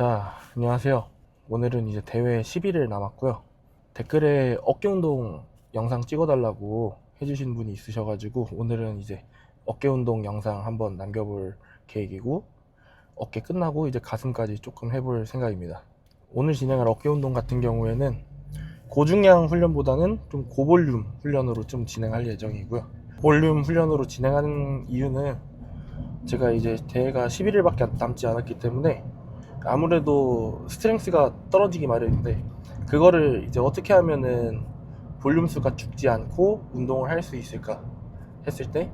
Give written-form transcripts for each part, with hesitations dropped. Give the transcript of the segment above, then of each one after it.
자, 안녕하세요. 오늘은 이제 대회 10일을 남았고요. 댓글에 어깨 운동 영상 찍어달라고 해주신 분이 있으셔가지고 오늘은 이제 어깨 운동 영상 한번 남겨볼 계획이고, 어깨 끝나고 이제 가슴까지 조금 해볼 생각입니다. 오늘 진행할 어깨 운동 같은 경우에는 고중량 훈련보다는 좀 고볼륨 훈련으로 좀 진행할 예정이고요. 볼륨 훈련으로 진행하는 이유는 제가 이제 대회가 11일밖에 남지 않았기 때문에 아무래도 스트렝스가 떨어지기 마련인데, 그거를 이제 어떻게 하면은 볼륨 수가 죽지 않고 운동을 할 수 있을까 했을 때,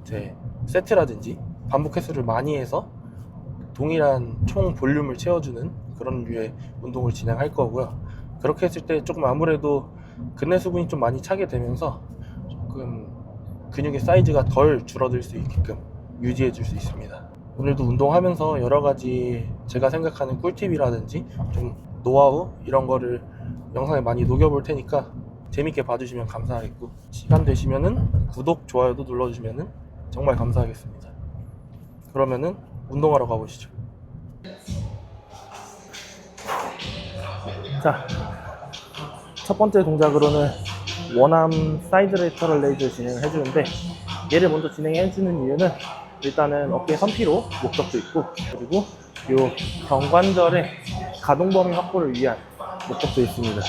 이제 세트라든지 반복 횟수를 많이 해서 동일한 총 볼륨을 채워주는 그런 류의 운동을 진행할 거고요. 그렇게 했을 때 조금 아무래도 근내 수분이 좀 많이 차게 되면서 조금 근육의 사이즈가 덜 줄어들 수 있게끔 유지해 줄 수 있습니다. 오늘도 운동하면서 여러가지 제가 생각하는 꿀팁이라든지 좀 노하우 이런 거를 영상에 많이 녹여볼 테니까 재밌게 봐주시면 감사하겠고, 시간 되시면은 구독, 좋아요도 눌러주시면은 정말 감사하겠습니다. 그러면은 운동하러 가보시죠. 자, 첫 번째 동작으로는 원암 사이드 레터럴 레이즈를 진행을 해주는데, 얘를 먼저 진행해주는 이유는 일단은 어깨 선피로 목적도 있고, 그리고 요 경관절의 가동 범위 확보를 위한 목적도 있습니다.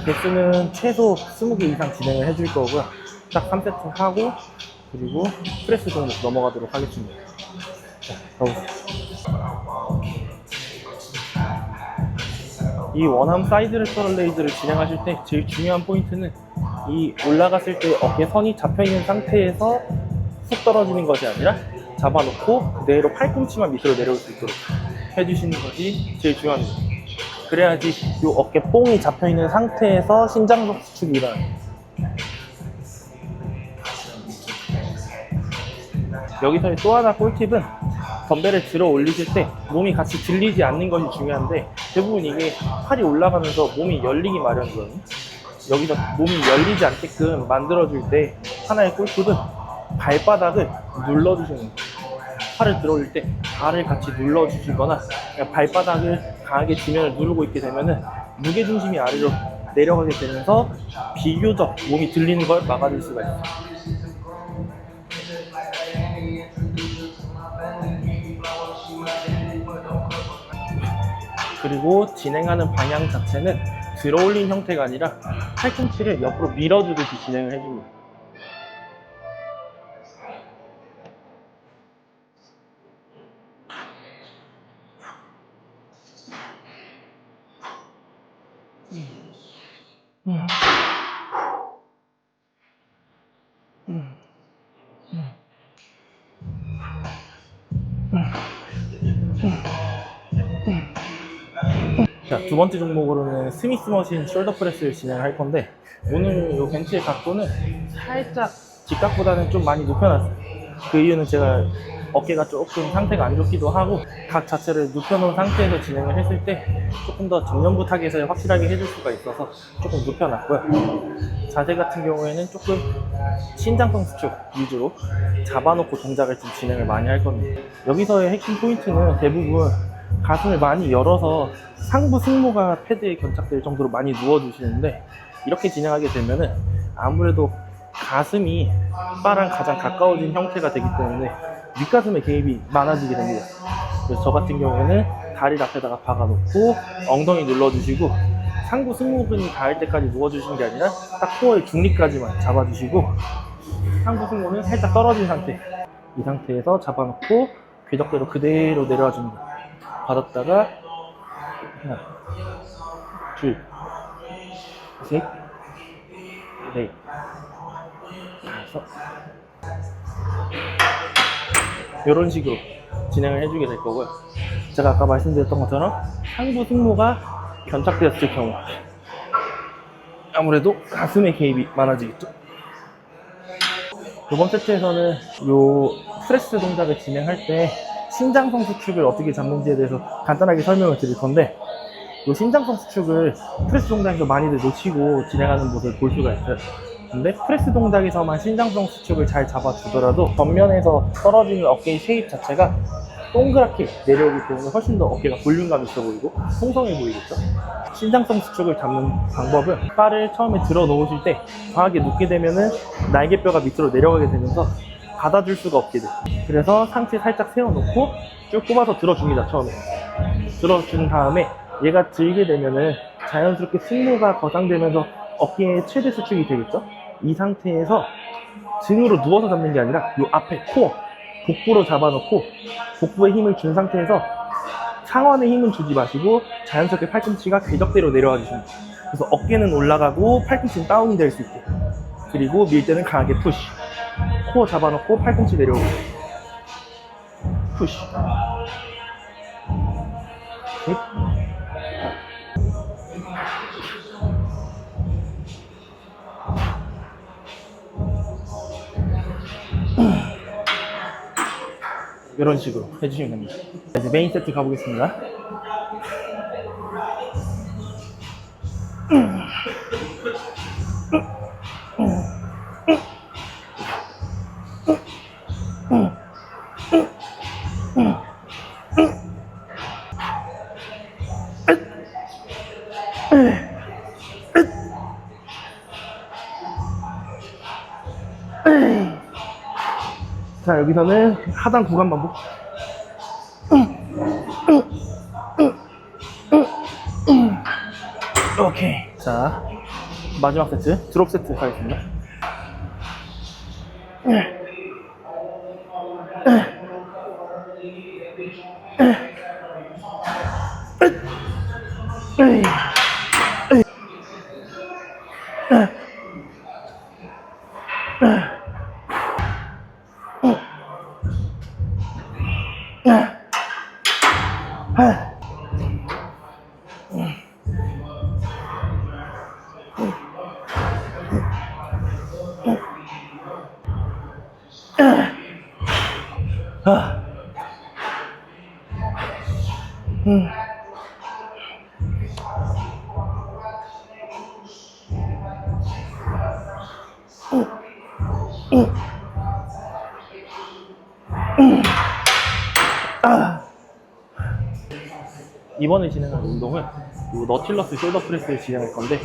개수는 최소 20개 이상 진행을 해줄 거고요. 딱 3세트 하고 그리고 프레스 종목 넘어가도록 하겠습니다. 자, 가보시죠. 이 원암 사이드 레터럴 레이즈를 진행하실 때 제일 중요한 포인트는 이 올라갔을 때 어깨 선이 잡혀있는 상태에서 훅 떨어지는 것이 아니라 잡아놓고 그대로 팔꿈치만 밑으로 내려올 수 있도록 해주시는 것이 제일 중요합니다. 그래야지 이 어깨 뽕이 잡혀있는 상태에서 신장석 수축이 일어나요. 여기서의 또 하나 꿀팁은 덤벨을 들어 올리실 때 몸이 같이 들리지 않는 것이 중요한데, 대부분 이게 팔이 올라가면서 몸이 열리기 마련이거든요. 여기서 몸이 열리지 않게끔 만들어줄 때 하나의 꿀팁은 발바닥을 눌러주시는 거예요. 팔을 들어 올릴 때 발을 같이 눌러주시거나 발바닥을 강하게 지면을 누르고 있게 되면은 무게중심이 아래로 내려가게 되면서 비교적 몸이 들리는 걸 막아줄 수가 있어요. 그리고 진행하는 방향 자체는 들어 올린 형태가 아니라 팔꿈치를 옆으로 밀어주듯이 진행을 해줍니다. 자, 두 번째 종목으로는 스미스 머신 숄더 프레스를 진행할 건데, 오늘 이 벤치의 각도는 살짝 직각보다는 좀 많이 눕혀놨어요. 그 이유는 제가 어깨가 조금 상태가 안 좋기도 하고, 각 자체를 눕혀놓은 상태에서 진행을 했을 때 조금 더 정면부 타겟을 확실하게 해줄 수가 있어서 조금 눕혀놨고요. 자세 같은 경우에는 조금 신장성 수축 위주로 잡아놓고 동작을 좀 진행을 많이 할 겁니다. 여기서의 핵심 포인트는 대부분 가슴을 많이 열어서 상부 승모가 패드에 견착될 정도로 많이 누워주시는데, 이렇게 진행하게 되면은 아무래도 가슴이 바랑 가장 가까워진 형태가 되기 때문에 윗가슴에 개입이 많아지게 됩니다. 그래서 저 같은 경우에는 다리를 앞에다가 박아놓고 엉덩이 눌러주시고, 상부 승모근이 닿을 때까지 누워주시는 게 아니라 딱 코어의 중립까지만 잡아주시고, 상부 승모는 살짝 떨어진 상태, 이 상태에서 잡아놓고 궤적대로 그대로 내려와 줍니다. 받았다가 하나, 둘, 셋, 넷, 다섯, 이런 식으로 진행을 해주게 될 거고요. 제가 아까 말씀드렸던 것처럼 상부 승모가 견착되었을 경우 아무래도 가슴에 개입이 많아지겠죠. 이번 세트에서는 이 프레스 동작을 진행할 때 신장성 수축을 어떻게 잡는지에 대해서 간단하게 설명을 드릴 건데, 이 신장성 수축을 프레스 동작에서 많이들 놓치고 진행하는 모습을 볼 수가 있어요. 근데 프레스 동작에서만 신장성 수축을 잘 잡아주더라도 겉면에서 떨어지는 어깨의 쉐입 자체가 동그랗게 내려오기 때문에 훨씬 더 어깨가 볼륨감 있어 보이고 풍성해 보이겠죠. 신장성 수축을 잡는 방법은 바를 처음에 들어 놓으실 때 과하게 눕게 되면은 날개뼈가 밑으로 내려가게 되면서 받아줄 수가 없게 돼. 그래서 상체 살짝 세워놓고 쭉 뽑아서 들어줍니다. 처음에 들어준 다음에 얘가 들게 되면은 자연스럽게 승모가 거상되면서 어깨의 최대 수축이 되겠죠. 이 상태에서 등으로 누워서 잡는 게 아니라 이 앞에 코어 복부로 잡아놓고 복부에 힘을 준 상태에서 상완에 힘은 주지 마시고 자연스럽게 팔꿈치가 궤적대로 내려와 주십니다. 그래서 어깨는 올라가고 팔꿈치는 다운이 될 수 있게. 그리고 밀 때는 강하게 푸시. 코어 잡아놓고 팔꿈치 내려오고 푸시. 셋. 이런 식으로 해주시면 됩니다. 이제 메인 세트 가보겠습니다. 자, 여기서는 하단 구간 반복. 오케이. 자, 마지막 세트 드롭 세트 가겠습니다. 이번에 진행할 운동은 이 너틸러스 숄더 프레스를 진행할 건데,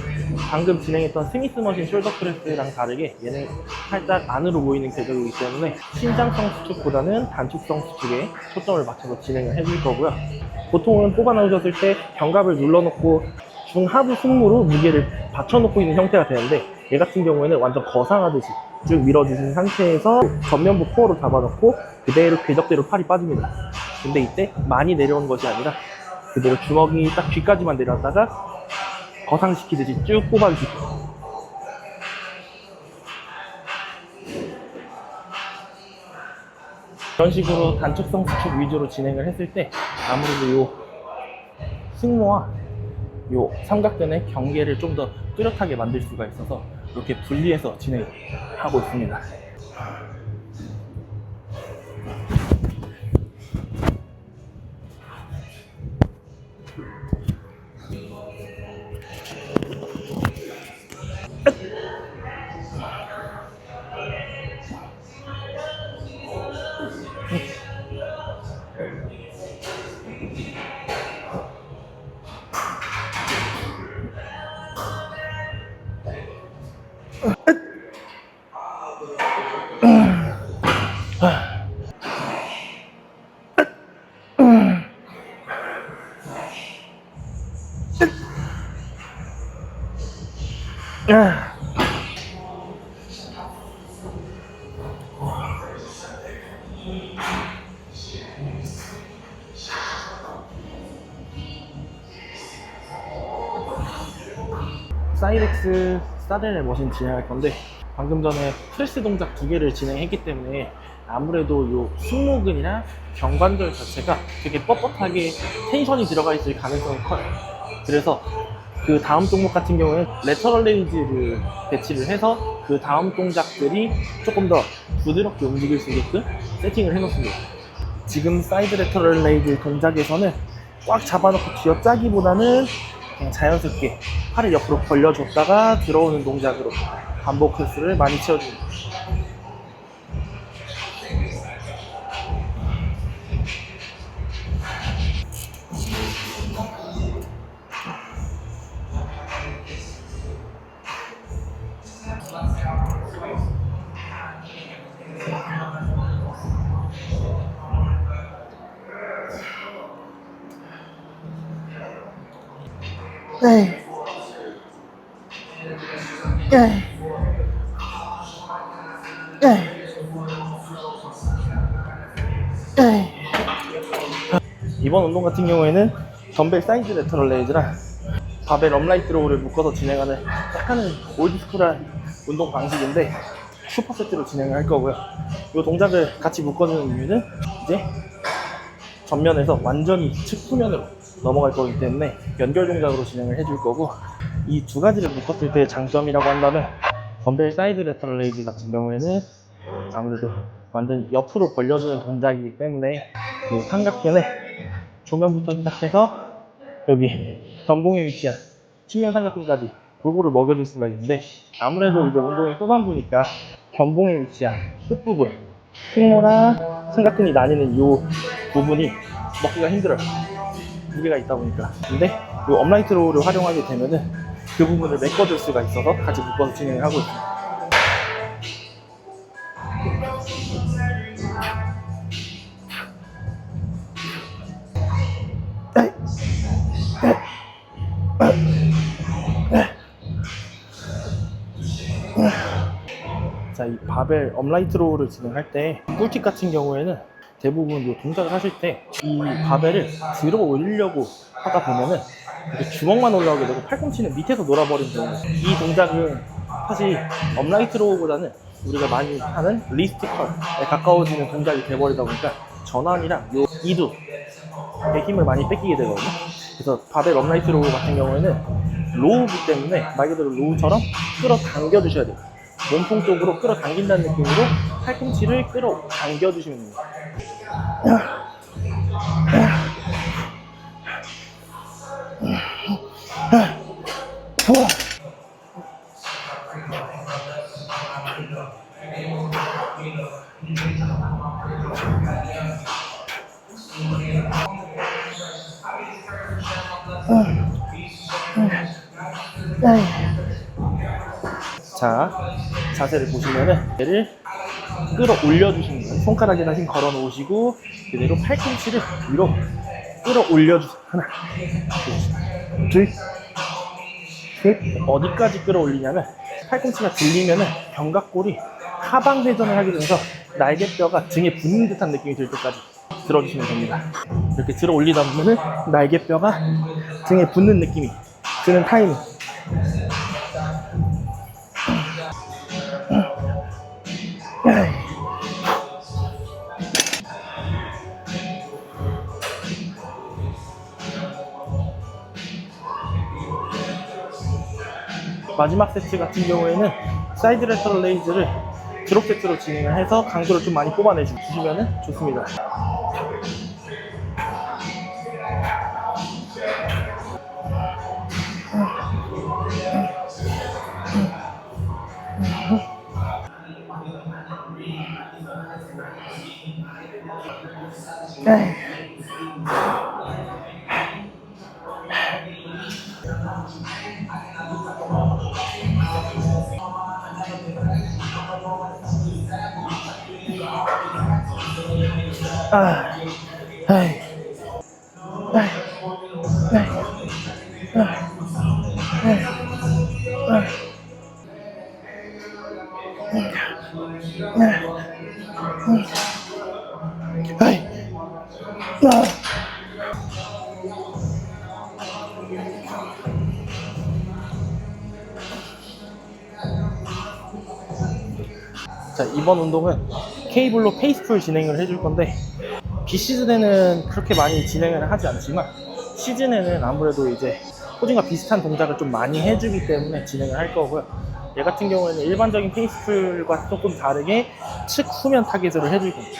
방금 진행했던 스미스 머신 숄더 프레스랑 다르게 얘는 살짝 안으로 보이는 궤적이기 때문에 신장성 수축보다는 단축성 수축에 초점을 맞춰서 진행을 해줄 거고요. 보통은 뽑아 넣으셨을 때 견갑을 눌러놓고 중하부 승모로 무게를 받쳐놓고 있는 형태가 되는데, 얘 같은 경우에는 완전 거상하듯이 쭉 밀어주신 상태에서 전면부 코어로 잡아놓고 그대로 궤적대로 팔이 빠집니다. 근데 이때 많이 내려오는 것이 아니라 그대로 주먹이 딱 귀까지만 내려왔다가 거상시키듯이 쭉 뽑아주시고, 이런 식으로 단축성 수축 위주로 진행을 했을 때 아무래도 요 승모와 요 삼각근의 경계를 좀 더 뚜렷하게 만들 수가 있어서 이렇게 분리해서 진행하고 있습니다. 사이렉스 사델의 머신 진행할 건데, 방금 전에 프레스 동작 2개를 진행했기 때문에 아무래도 요 승모근이나 경관절 자체가 되게 뻣뻣하게 텐션이 들어가 있을 가능성이 커요. 그래서 그 다음 종목 같은 경우는 레터럴 레이즈를 배치를 해서 그 다음 동작들이 조금 더 부드럽게 움직일 수 있게끔 세팅을 해놓습니다. 지금 사이드 레터럴 레이즈 동작에서는 꽉 잡아놓고 쥐어짜기보다는 그냥 자연스럽게 팔을 옆으로 벌려줬다가 들어오는 동작으로 반복 횟수를 많이 채워줍니다. 에이. 에이. 에이. 에이. 이번 운동 같은 경우에는 덤벨 사이드 레터럴 레이즈랑 바벨 업라이트 로우를 묶어서 진행하는 약간은 올드스쿨한 운동 방식인데 슈퍼세트로 진행을 할 거고요. 이 동작을 같이 묶어주는 이유는 이제 전면에서 완전히 측후면으로 넘어갈 거기 때문에 연결 동작으로 진행을 해줄 거고, 이 두 가지를 묶었을 때의 장점이라고 한다면 덤벨 사이드 레터럴 레이즈 같은 경우에는 아무래도 완전 옆으로 벌려주는 동작이기 때문에 그 삼각근에 조면부터 시작해서 여기 전봉에 위치한 측면 삼각근까지 골고루 먹여줄 수가 있는데, 아무래도 이제 운동이 후반부니까 전봉에 위치한 끝부분, 승모랑 삼각근이 나뉘는 이 부분이 먹기가 힘들어요. 무게가 있다 보니까. 근데 이 업라이트 로우를 활용하게 되면은 그 부분을 메꿔줄 수가 있어서 같이 묶어서 진행을 하고 있습니다. 자, 이 바벨 업라이트 로우를 진행할 때 꿀팁 같은 경우에는 대부분 이 동작을 하실 때 이 바벨을 들어 올리려고 하다 보면은 이렇게 주먹만 올라오게 되고 팔꿈치는 밑에서 놀아버리는 경우가 있어요. 이 동작은 사실 업라이트 로우보다는 우리가 많이 하는 리스트 컬에 가까워지는 동작이 돼버리다 보니까 전환이랑 요 이두에 힘을 많이 뺏기게 되거든요. 그래서 바벨 업라이트 로우 같은 경우에는 로우기 때문에 말 그대로 로우처럼 끌어당겨 주셔야 돼요. 몸통 쪽으로 끌어당긴다는 느낌으로 팔꿈치를 끌어당겨 주시면 됩니다. 자, 자세를 보시면은 얘를 끌어올려 주시는 거예요. 손가락에다 힘 걸어 놓으시고 그대로 팔꿈치를 위로 끌어올려 주세요. 하나, 둘, 셋. 어디까지 끌어올리냐면 팔꿈치가 들리면은 견갑골이 하방 회전을 하게 되면서 날개뼈가 등에 붙는 듯한 느낌이 들 때까지 들어주시면 됩니다. 이렇게 들어 올리다 보면은 날개뼈가 등에 붙는 느낌이 드는 타이밍. 마지막 세트 같은 경우에는 사이드 레터럴 레이즈를 드롭 세트로 진행을 해서 강도를 좀 많이 뽑아내 주시면 좋습니다. 자, 이번 운동은 케이블로 페이스풀 진행을 해줄 건데, 비시즌에는 그렇게 많이 진행을 하지 않지만 시즌에는 아무래도 이제 포진과 비슷한 동작을 좀 많이 해주기 때문에 진행을 할 거고요. 얘 같은 경우에는 일반적인 페이스풀과 조금 다르게 측 후면 타겟을 해줄 겁니다.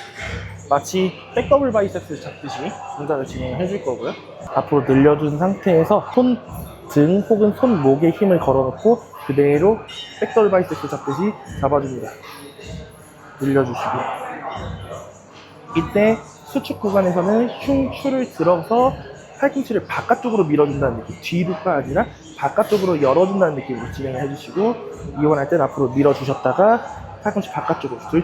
마치 백더블 바이셉스 잡듯이 동작을 진행을 해줄 거고요. 앞으로 늘려준 상태에서 손 등 혹은 손목에 힘을 걸어놓고 그대로 백더블 바이셉스 잡듯이 잡아줍니다. 늘려주시고, 이때 수축 구간에서는 흉추를 들어서 팔꿈치를 바깥쪽으로 밀어준다는 느낌, 뒤로가 아니라 바깥쪽으로 열어준다는 느낌으로 진행을 해주시고, 이완할 땐 앞으로 밀어주셨다가 팔꿈치 바깥쪽으로 둘,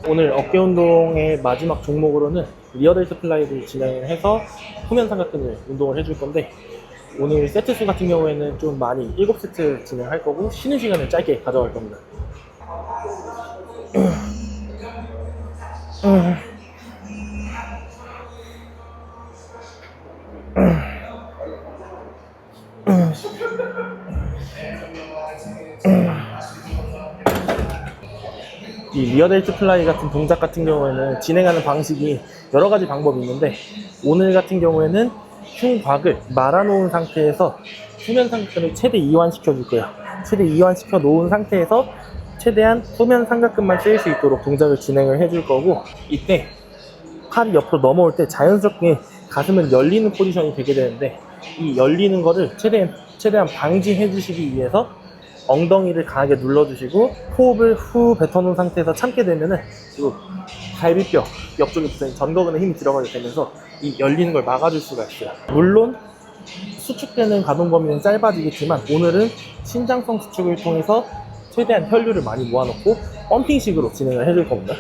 오늘 어깨 운동의 마지막 종목으로는 리어델트 플라이를 진행해서 후면 삼각근을 운동을 해줄 건데, 오늘 세트 수 같은 경우에는 좀 많이 7세트 진행할 거고 쉬는 시간을 짧게 가져갈 겁니다. 이 리어델트 플라이 같은 동작 같은 경우에는 진행하는 방식이 여러 가지 방법이 있는데, 오늘 같은 경우에는 흉곽을 말아놓은 상태에서 후면 삼각근을 최대 이완시켜 줄 거예요. 최대 이완시켜 놓은 상태에서 최대한 후면 삼각근만 쓰일 수 있도록 동작을 진행을 해줄 거고, 이때 팔이 옆으로 넘어올 때 자연스럽게 가슴은 열리는 포지션이 되게 되는데, 이 열리는 거를 최대한 방지해 주시기 위해서 엉덩이를 강하게 눌러주시고 호흡을 후 뱉어놓은 상태에서 참게 되면은 그리고 갈비뼈 옆쪽에 붙어있는 전거근에 힘이 들어가게 되면서 이 열리는 걸 막아줄 수가 있어요. 물론 수축되는 가동 범위는 짧아지겠지만 오늘은 신장성 수축을 통해서 최대한 혈류를 많이 모아놓고 펌핑식으로 진행을 해줄 겁니다.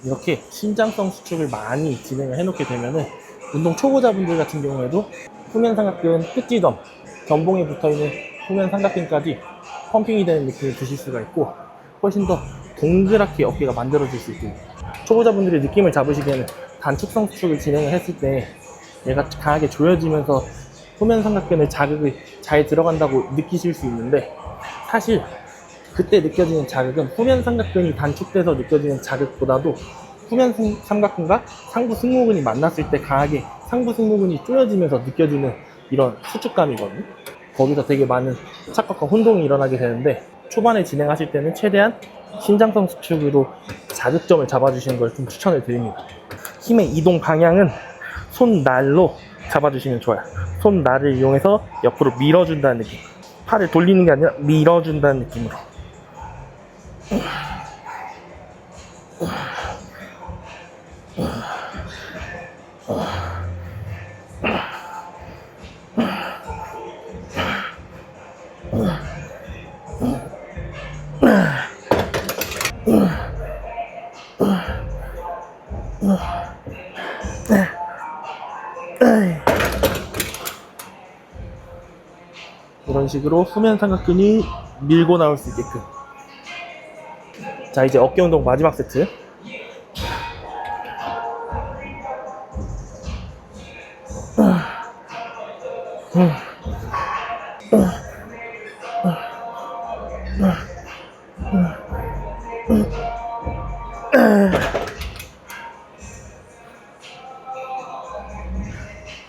이렇게 신장성 수축을 많이 진행을 해놓게 되면은 운동 초보자분들 같은 경우에도 후면 삼각근 끝지점, 견봉에 붙어있는 후면 삼각근까지 펌핑이 되는 느낌을 주실 수가 있고, 훨씬 더 동그랗게 어깨가 만들어질 수 있습니다. 초보자분들이 느낌을 잡으시기에는 단축성 수축을 진행을 했을 때 얘가 강하게 조여지면서 후면 삼각근의 자극이 잘 들어간다고 느끼실 수 있는데, 사실 그때 느껴지는 자극은 후면 삼각근이 단축돼서 느껴지는 자극보다도 후면 삼각근과 상부 승모근이 만났을 때 강하게 상부 승모근이 조여지면서 느껴지는 이런 수축감이거든요. 거기서 되게 많은 착각과 혼동이 일어나게 되는데, 초반에 진행하실 때는 최대한 신장성 수축으로 자극점을 잡아주시는 걸 좀 추천을 드립니다. 힘의 이동 방향은 손날로 잡아주시면 좋아요. 손날을 이용해서 옆으로 밀어준다는 느낌. 팔을 돌리는 게 아니라 밀어준다는 느낌으로. 이런 식으로 후면 삼각근이 밀고 나올 수 있게끔. 자, 이제 어깨 운동 마지막 세트.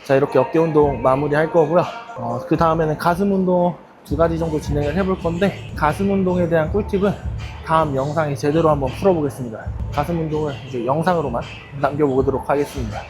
자, 이렇게 어깨 운동 마무리 할 거고요. 그 다음에는 가슴 운동 2가지 정도 진행을 해볼 건데, 가슴 운동에 대한 꿀팁은 다음 영상에 제대로 한번 풀어보겠습니다. 가슴 운동을 이제 영상으로만 남겨보도록 하겠습니다.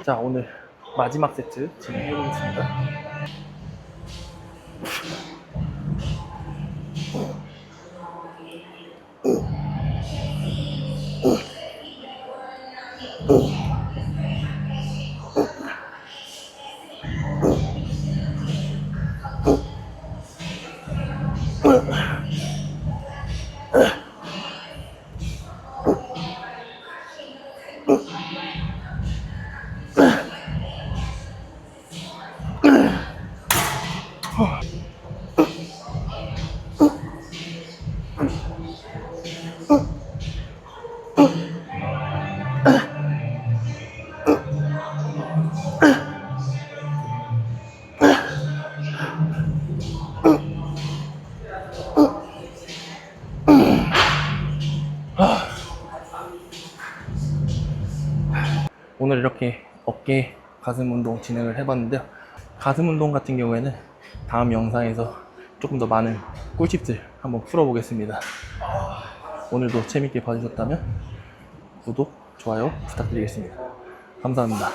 자, 오늘 마지막 세트 진행해 보겠습니다. 오늘 이렇게 어깨, 가슴 운동 진행을 해봤는데요. 가슴 운동 같은 경우에는 다음 영상에서 조금 더 많은 꿀팁들 한번 풀어보겠습니다. 오늘도 재밌게 봐주셨다면 구독, 좋아요 부탁드리겠습니다. 감사합니다.